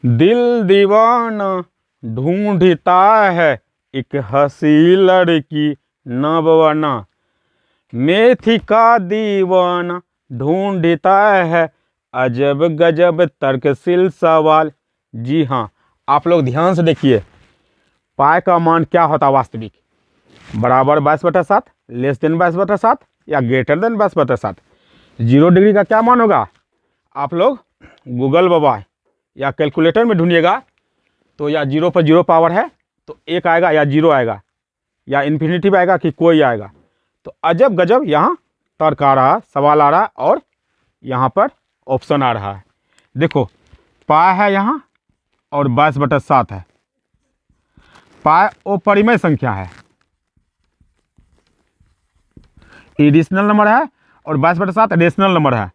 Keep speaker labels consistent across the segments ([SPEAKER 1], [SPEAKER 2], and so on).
[SPEAKER 1] दिल दीवाना ढूंढता है एक हंसी लड़की नववना, मेथी का दीवाना ढूंढता है अजब गजब तर्कशील सवाल। जी हाँ, आप लोग ध्यान से देखिए, पाई का मान क्या होता है वास्तविक, बराबर 22/7, लेस देन 22/7 या ग्रेटर देन 22/7। 0 डिग्री का क्या मान होगा, आप लोग गूगल बाबा या कैलकुलेटर में ढूंढिएगा तो या 0 पर 0 पावर है तो 1 आएगा या 0 आएगा या इन्फिनिटिव आएगा कि कोई आएगा। तो अजब गजब यहाँ तर्क आ रहा है, सवाल आ रहा है और यहाँ पर ऑप्शन आ रहा है। देखो पाई है यहाँ और 22/7 है। पाई अपरिमेय संख्या है, इरेशनल नंबर है, और 22/7 रेशनल नंबर है,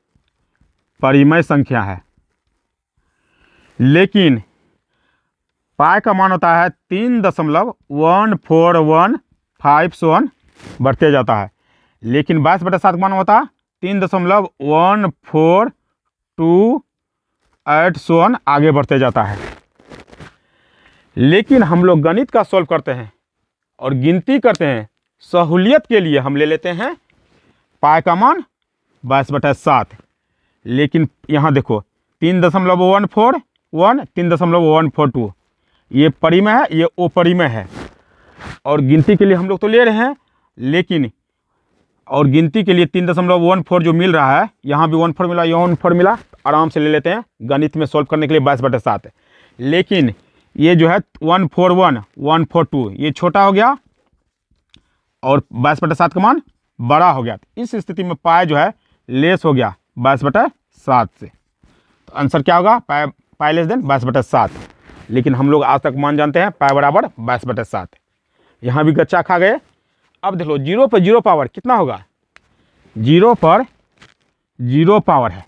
[SPEAKER 1] परिमेय संख्या है। लेकिन पाई का मान होता है 3.1415 बढ़ते जाता है, लेकिन 22/7 का मान होता है 3.1428 आगे बढ़ते जाता है। लेकिन हम लोग गणित का सॉल्व करते हैं और गिनती करते हैं, सहूलियत के लिए हम ले लेते हैं पाई का मान 22/7। लेकिन यहाँ देखो 3.141, 3.142, ये परिमेय है, ये अपरिमेय है। और गिनती के लिए हम लोग तो ले रहे हैं, लेकिन और गिनती के लिए 3.14 जो मिल रहा है, यहाँ भी 14 मिला, यहाँ 14 मिला, आराम से ले लेते हैं गणित में सॉल्व करने के लिए 22/7। लेकिन ये जो है 141, 142 ये छोटा हो गया और 22/7 का मान बड़ा हो गया। तो इस स्थिति में पाई जो है लेस हो गया 22/7 से। तो आंसर क्या होगा, पाई लेस देन 22/7। लेकिन हम लोग आज तक मान जानते हैं पाई बराबर 22/7। यहाँ भी गच्चा खा गए। अब देख लो 0 पर 0 पावर कितना होगा, 0 पर 0 पावर है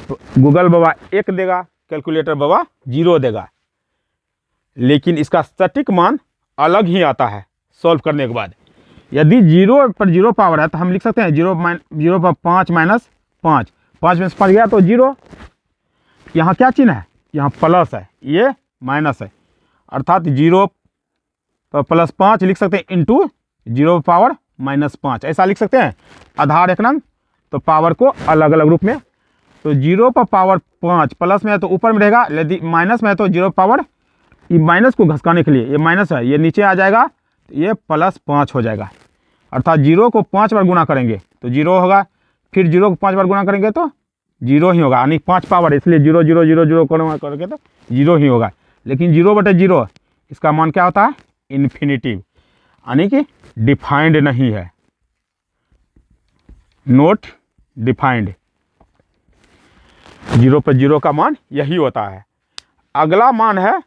[SPEAKER 1] तो गूगल बाबा 1 देगा, कैलकुलेटर बाबा 0 देगा। लेकिन इसका सटीक मान अलग ही आता है सॉल्व करने के बाद। यदि 0 पर 0 पावर है तो हम लिख सकते हैं 0 पर 5 माइनस 5, 5 में से 5 गया तो 0। यहाँ क्या चिन्ह है, यहाँ प्लस है, ये माइनस है, अर्थात 0 पर +5 लिख सकते हैं इंटू 0 पावर -5, ऐसा लिख सकते हैं। आधार एक नंग तो पावर को अलग अलग रूप में। तो 0 पर पावर 5 प्लस में है तो ऊपर में रहेगा, यदि माइनस में है तो 0 पावर, ये माइनस को घसकाने के लिए ये माइनस है, ये नीचे आ जाएगा तो ये +5 हो जाएगा। अर्थात 0 को 5 बार गुना करेंगे तो 0 होगा, फिर 0 को 5 बार गुना करेंगे तो 0 ही होगा, यानी 5 पावर, इसलिए 0 0 0 0 करेंगे तो 0 ही होगा। लेकिन 0/0 इसका मान क्या होता है, इन्फिनिटिव, यानी कि डिफाइंड नहीं है, नोट डिफाइंड। 0 पर 0 का मान यही होता है। अगला मान है,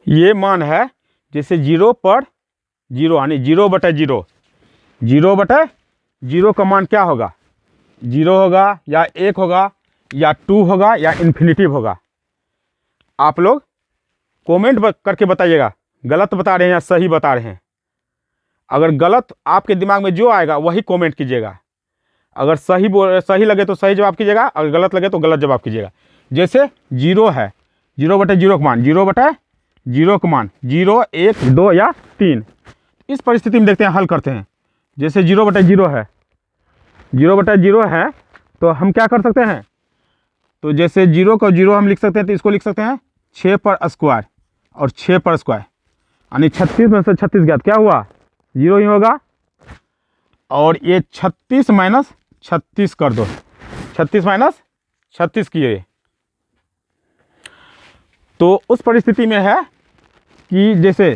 [SPEAKER 1] ये मान है जैसे 0 पर 0 यानी 0/0, 0/0 का मान क्या होगा, 0 होगा या 1 होगा या 2 होगा या इन्फिनिटिव होगा। आप लोग कमेंट करके बताइएगा गलत बता रहे हैं या सही बता रहे हैं। अगर गलत आपके दिमाग में जो आएगा वही कमेंट कीजिएगा। अगर सही लगे तो सही जवाब कीजिएगा, अगर गलत लगे तो गलत जवाब कीजिएगा। जैसे 0 है, 0/0 का मान, 0/0 का मान 0, 1, 2 या 3। इस परिस्थिति में देखते हैं, हल करते हैं। जैसे 0/0 है, 0/0 है तो हम क्या कर सकते हैं, तो जैसे 0 को 0 हम लिख सकते हैं तो इसको लिख सकते हैं 6 पर स्क्वायर और 6 पर स्क्वायर, यानी 36 में से 36 गया तो क्या हुआ, 0 ही होगा। और ये 36 माइनस 36 कर दो, 36 माइनस 36 किए तो उस परिस्थिति में है कि जैसे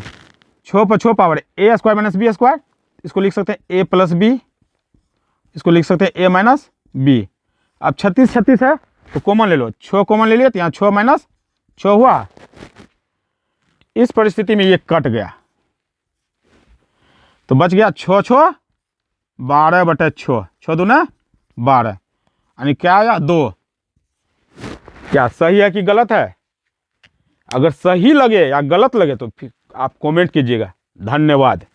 [SPEAKER 1] 6 पर 6 पावर a² - b², इसको लिख सकते हैं a + b, इसको लिख सकते हैं a - b। अब 36 है तो कॉमन ले लो, 6 कॉमन ले लिया तो यहाँ 6 - 6 हुआ। इस परिस्थिति में ये कट गया तो बच गया 6 6 12/6, 6 दूना 12, यानी क्या आया 2। क्या सही है कि गलत है? अगर सही लगे या गलत लगे तो फिर आप कमेंट कीजिएगा। धन्यवाद।